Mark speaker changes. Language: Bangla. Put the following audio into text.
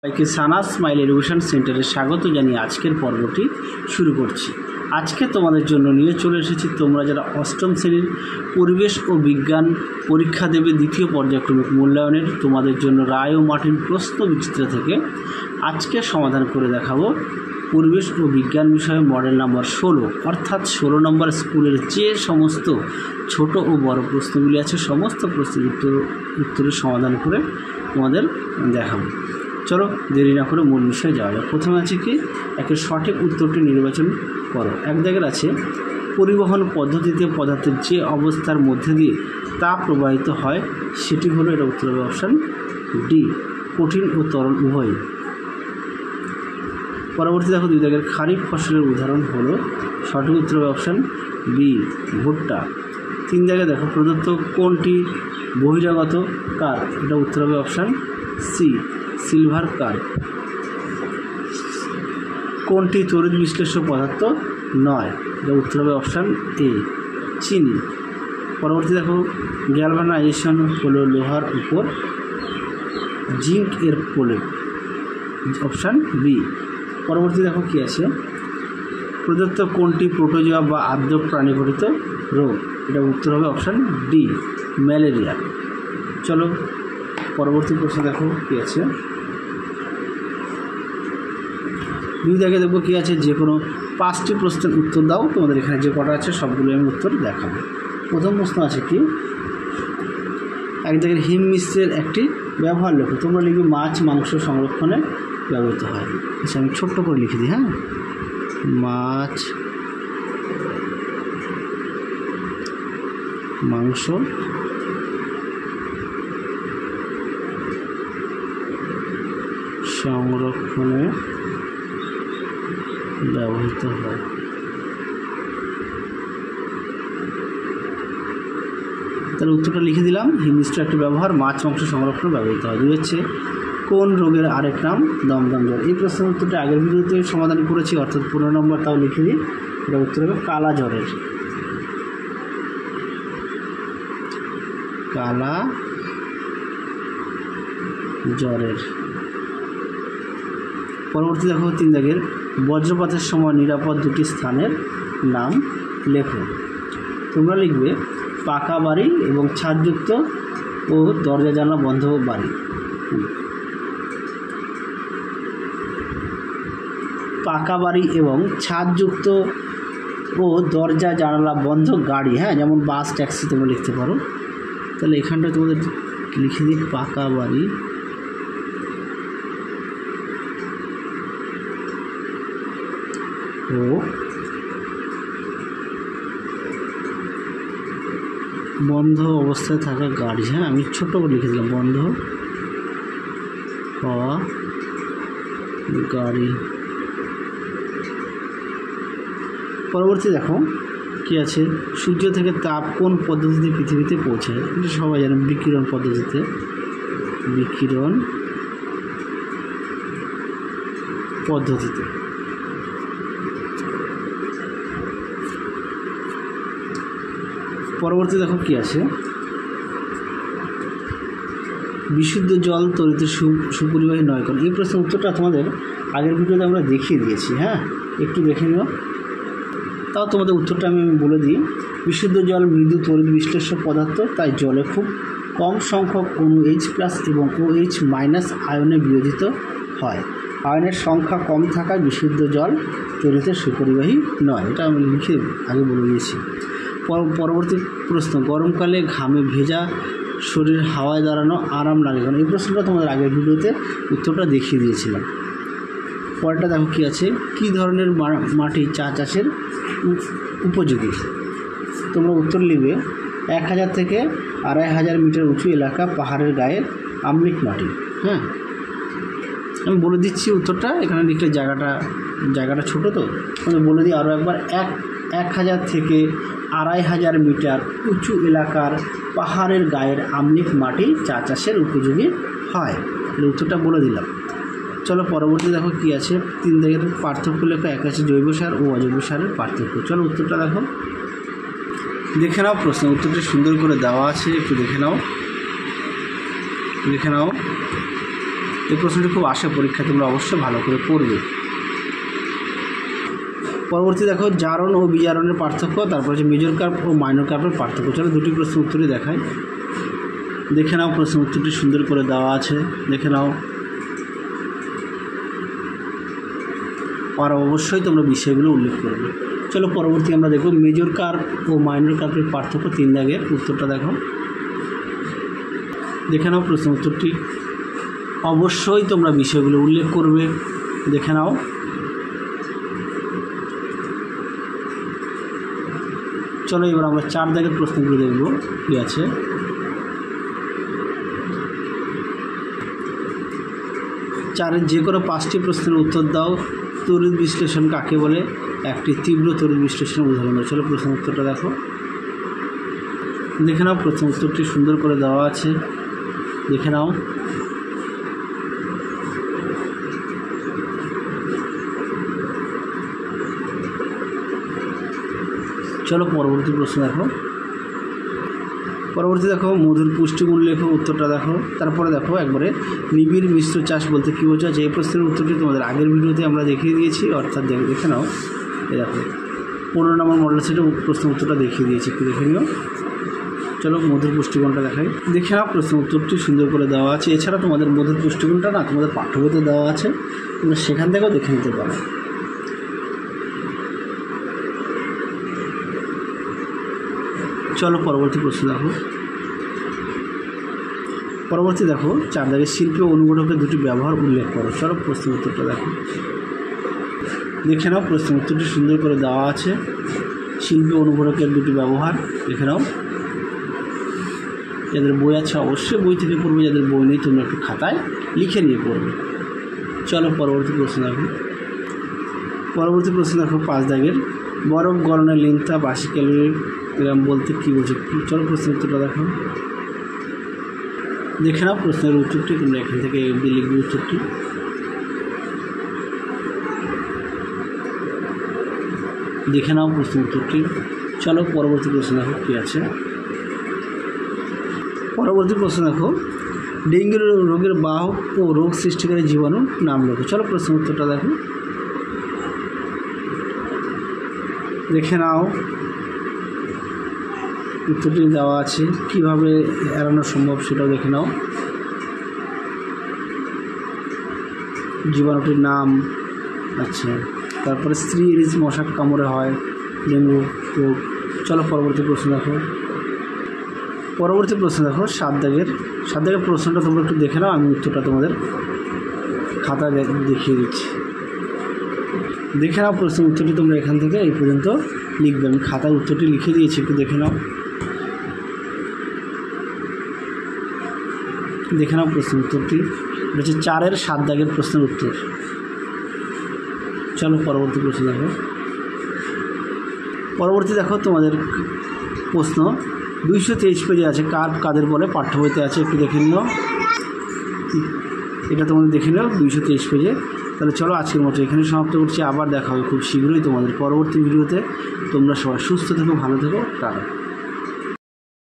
Speaker 1: সবাইকে সানা স্মাইল এডুকেশন সেন্টারে স্বাগত জানিয়ে আজকের পর্বটি শুরু করছি। আজকে তোমাদের জন্য নিয়ে চলে এসেছি তোমরা যারা অষ্টম শ্রেণীর পরিবেশ ও বিজ্ঞান পরীক্ষা দেবে দ্বিতীয় পর্যায়ক্রমিক মূল্যায়নের, তোমাদের জন্য রায় ও মার্টিন প্রশ্ন বিচিত্র থেকে আজকে সমাধান করে দেখাবো পরিবেশ ও বিজ্ঞান বিষয়ে মডেল নাম্বার 16, অর্থাৎ 16 নম্বর স্কুলের যে সমস্ত ছোট ও বড় প্রশ্নগুলি আছে সমস্ত প্রশ্নের উত্তরের সমাধান করে তোমাদের দেখাবো। চলো দেরি না করে মূল বিষয়ে যাওয়া যাক। প্রথমে আছে কি, একের সঠিক উত্তরটি নির্বাচন করো। এক জায়গায় আছে পরিবহন পদ্ধতিতে পদার্থের যে অবস্থার মধ্যে দিয়ে তাপ প্রবাহিত হয় সেটি হলো, এটা উত্তর হবে অপশান ডি, কঠিন ও তরল উভয়। পরবর্তী দেখো, দুই জায়গার খারিফ ফসলের উদাহরণ হলো, সঠিক উত্তর হবে অপশান বি, ভুট্টা। তিন জায়গায় দেখো প্রদত্ত কোনটি বহিরাগত কার, এটা উত্তর হবে অপশান সি, সিলভার কার্প। কোনটি তড়িৎ বিশ্লেষ্য পদার্থ নয়, এটা উত্তর হবে অপশান এ, চিনি। পরবর্তী দেখো, গ্যালভানাইজেশন হলো লোহার উপর জিঙ্ক এর প্রলেপ, অপশান বি। পরবর্তী দেখো কি আছে, প্রদত্ত কোনটি প্রোটোজোয়া বা আর্দ্র প্রাণী ঘটিত রোগ, এটা উত্তর হবে অপশান ডি, ম্যালেরিয়া। চলো পরবর্তী প্রশ্ন দেখো কি আছে, দুই জায়গায় দেখবো কী আছে, যে কোনো 5টি প্রশ্নের উত্তর দাও। তোমাদের এখানে যে কটা আছে সবগুলো আমি উত্তর দেখাবো। প্রথম প্রশ্ন আছে কি, এক জায়গায় হিম মিশ্রের একটি ব্যবহার লেখো। তোমরা লিখবে মাছ মাংস সংরক্ষণে ব্যবহৃত হয়। আচ্ছা আমি ছোট্ট করে লিখে দিই, হ্যাঁ, মাছ মাংস সংরক্ষণে ব্যবহৃত হয়। তাহলে উত্তরটা লিখে দিলাম, হিমমিশ্রের একটি ব্যবহার, মাছ মাংস সংরক্ষণে ব্যবহৃত হয়। দুই হচ্ছে কোন রোগের আরেক নাম দমদম জ্বর। এই প্রশ্নের উত্তরটা আগের ভিডিওতে সমাধান করেছি, অর্থাৎ 15 নম্বর, তাও লিখে দিই। এটা উত্তর হবে কালা জ্বরের, কালা জ্বরের। পরবর্তী দেখো, 3 দাগের বজ্রপাতের সময় নিরাপদ দুটি স্থানের নাম লেখো। তোমরা লিখবে পাকা বাড়ি এবং ছাদযুক্ত ও দরজা জানলা বন্ধ বাড়ি। পাকা বাড়ি এবং ছাদযুক্ত ও দরজা জানালা বন্ধ গাড়ি, হ্যাঁ, যেমন বাস ট্যাক্সি তোমরা লিখতে পারো। তাহলে এখানটা তোমাদের লিখে দিই পাকা বাড়ি ও বন্ধ অবস্থায় থাকা গাড়ি, হ্যাঁ, আমি ছোট্ট করে লিখে দিলাম বন্ধ হওয়া গাড়ি। পরবর্তী দেখো কি আছে, সূর্য থেকে তাপ কোন পদ্ধতিতে পৃথিবীতে পৌঁছায়, এটা সবাই জানে, বিকিরণ পদ্ধতিতে, বিকিরণ পদ্ধতিতে। পরবর্তী দেখো কি আছে, বিশুদ্ধ জল তড়িৎ সুপরিবাহী নয় কোন। এই প্রশ্নের উত্তরটা তোমাদের আগের ভিডিওতে আমরা দেখিয়ে দিয়েছি, হ্যাঁ, একটু দেখে নিও। তাও তোমাদের উত্তরটা আমি বলে দিই, বিশুদ্ধ জল মৃদু তড়িৎ বিশ্লেষ্য পদার্থ, তাই জলে খুব কম সংখ্যক অণু H+ এবং OH- আয়নে বিয়োজিত হয়। আয়নের সংখ্যা কম থাকায় বিশুদ্ধ জল তড়িতের সুপরিবাহী নয়, এটা আমি লিখে আগে বলে দিয়েছি। পরবর্তী প্রশ্ন, গরমকালে ঘামে ভেজা শরীর হাওয়ায় দাঁড়ানো আরাম লাগে কেন। এই প্রশ্নটা তোমাদের আগের ভিডিওতে উত্তরটা দেখিয়ে দিয়েছিলাম। পরেরটা দেখো কী আছে, কী ধরনের মাটি চা চাষের উপযোগী। তোমরা উত্তর লিখবে 1000 থেকে 2500 মিটার উঁচু এলাকা, পাহাড়ের গায়ে আম্লিক মাটি। হ্যাঁ, আমি বলে দিচ্ছি উত্তরটা, এখানে লিখলে জায়গাটা ছোটো, তো আমি বলে দিই আরও একবার, 1000 থেকে 2500 মিটার উঁচু এলাকার পাহাড়ের গায়ের আম্লিক মাটি চা চাষের উপযোগী হয়। উত্তরটা বলে দিলাম। চলো পরবর্তী দেখো কি আছে, 3 দাগের পার্থক্য লেখো। এক আছে জৈব সার ও অজৈব সারের পার্থক্য। চলো উত্তরটা দেখো, দেখে নাও। প্রশ্ন উত্তরটা সুন্দর করে দেওয়া আছে, একটু দেখে নাও। এই প্রশ্নটি খুব আসে পরীক্ষায়, তোমরা অবশ্যই ভালো করে পড়বে। পরবর্তী দেখো জারণ ও বিজারণের পার্থক্য, তারপর হচ্ছে মেজর কার্ভ ও মাইনর কার্ভের পার্থক্য। চলো দুটি প্রশ্ন উত্তরই দেখাই, দেখে নাও। প্রশ্ন উত্তরটি সুন্দর করে দেওয়া আছে, দেখে নাও। আর অবশ্যই তোমরা বিষয়গুলো উল্লেখ করবে। চলো পরবর্তী আমরা দেখব মেজর কার্ভ ও মাইনর কার্ভের পার্থক্য, 3 দাগের উত্তরটা দেখো, দেখে নাও। প্রশ্ন উত্তরটি অবশ্যই তোমরা বিষয়গুলো উল্লেখ করবে, দেখে নাও। চলো এবার আমরা 4 দাগের প্রশ্নগুলো দেখব কী আছে। চারের যে কোনো 5টি প্রশ্নের উত্তর দাও। তড়িৎ বিশ্লেষণ কাকে বলে? একটি তীব্র তড়িৎ বিশ্লেষণের উদাহরণ দাও। চলো প্রশ্ন উত্তরটা দেখো, দেখে নাও। প্রশ্ন উত্তরটি সুন্দর করে দেওয়া আছে, দেখে নাও। চলো পরবর্তী প্রশ্ন দেখো। পরবর্তী দেখো মধুর পুষ্টিগুণ লেখো, উত্তরটা দেখো। তারপরে দেখো একবারে নিবিড় মিশ্র চাষ বলতে কী বোঝায়? এই প্রশ্নের উত্তরটি তোমাদের আগের ভিডিওতে আমরা দেখিয়ে দিয়েছি, অর্থাৎ দেখে নাও। এই দেখো 15 নম্বর মডেল সেটে প্রশ্ন উত্তরটা দেখিয়ে দিয়েছি, একটু দেখে নিও। চলো মধুর পুষ্টিগুণটা দেখাই, দেখে নাও। প্রশ্ন উত্তরটি সুন্দর করে দেওয়া আছে। এছাড়া তোমাদের মধুর পুষ্টিগুণটা না তোমাদের পাঠ্যবইতে দেওয়া আছে, তোমরা সেখান থেকেও দেখে নিতে পারো। চলো পরবর্তী প্রশ্ন দেখো। পরবর্তী দেখো 4 দাগের শিল্পী ও অনুঘটকের দুটি ব্যবহার উল্লেখ করো। চলো প্রশ্ন উত্তরটা দেখো, দেখে নাও। প্রশ্ন উত্তরটি সুন্দর করে দেওয়া আছে। শিল্পী অনুঘটকের দুটি ব্যবহার দেখে নাও। যাদের বই আছে অবশ্যই বই থেকে পড়বে, যাদের বই নেই তোমরা একটু খাতায় লিখে নিয়ে পড়বে। চলো পরবর্তী প্রশ্ন দেখো। পরবর্তী প্রশ্ন দেখো 5 দাগের বরফ গলনের লিঙ্কটা 82 কিলোগ্রাম বলতে কী বোঝে? চলো প্রশ্ন উত্তরটা দেখো, দেখে নাও। প্রশ্নের উত্তরটি তোমরা এখান থেকে লিখবে উত্তরটি, দেখে নাও প্রশ্ন উত্তরটি। চলো পরবর্তী প্রশ্ন দেখো কী আছে। পরবর্তী প্রশ্ন দেখো ডেঙ্গু রোগের বাহক ও রোগ সৃষ্টিকারী জীবাণুর নাম লেখো। চলো প্রশ্ন উত্তরটা দেখো, দেখে নাও। উত্তরটি দেওয়া আছে, কীভাবে এড়ানো সম্ভব সেটাও দেখে নাও। জীবাণুটির নাম, আচ্ছা। তারপরে স্ত্রী ইলিশ মশার কামড়ে হয় ডেঙ্গু রোগ। চলো পরবর্তী প্রশ্ন দেখো। পরবর্তী প্রশ্ন দেখো 7 দাগের প্রশ্নটা তোমরা একটু দেখে নাও, আমি উত্তরটা তোমাদের খাতায় দেখিয়ে দিচ্ছি, দেখে নাও। প্রশ্ন উত্তরটি তোমরা এখান থেকে এই পর্যন্ত লিখবে, আমি খাতায় উত্তরটি লিখে দিয়েছি, একটু দেখে নাও। দেখে নাও প্রশ্ন উত্তরটি, এটা হচ্ছে 4-এর 7 দাগের প্রশ্নের উত্তর। চলো পরবর্তী প্রশ্ন দেখো। পরবর্তী দেখো তোমাদের প্রশ্ন 223 পেজে আছে, কার্ভ কাদের বলে? পাঠ্য বইতে আছে, একটু দেখে নিও। এটা তোমাদের দেখে নিও 223 পেজে। তাহলে চলো আজকের মতো এখানে সমাপ্ত করছি, আবার দেখা হবে খুব শীঘ্রই তোমাদের পরবর্তী ভিডিওতে। তোমরা সবাই সুস্থ থেকো, ভালো থেকো, টাটা।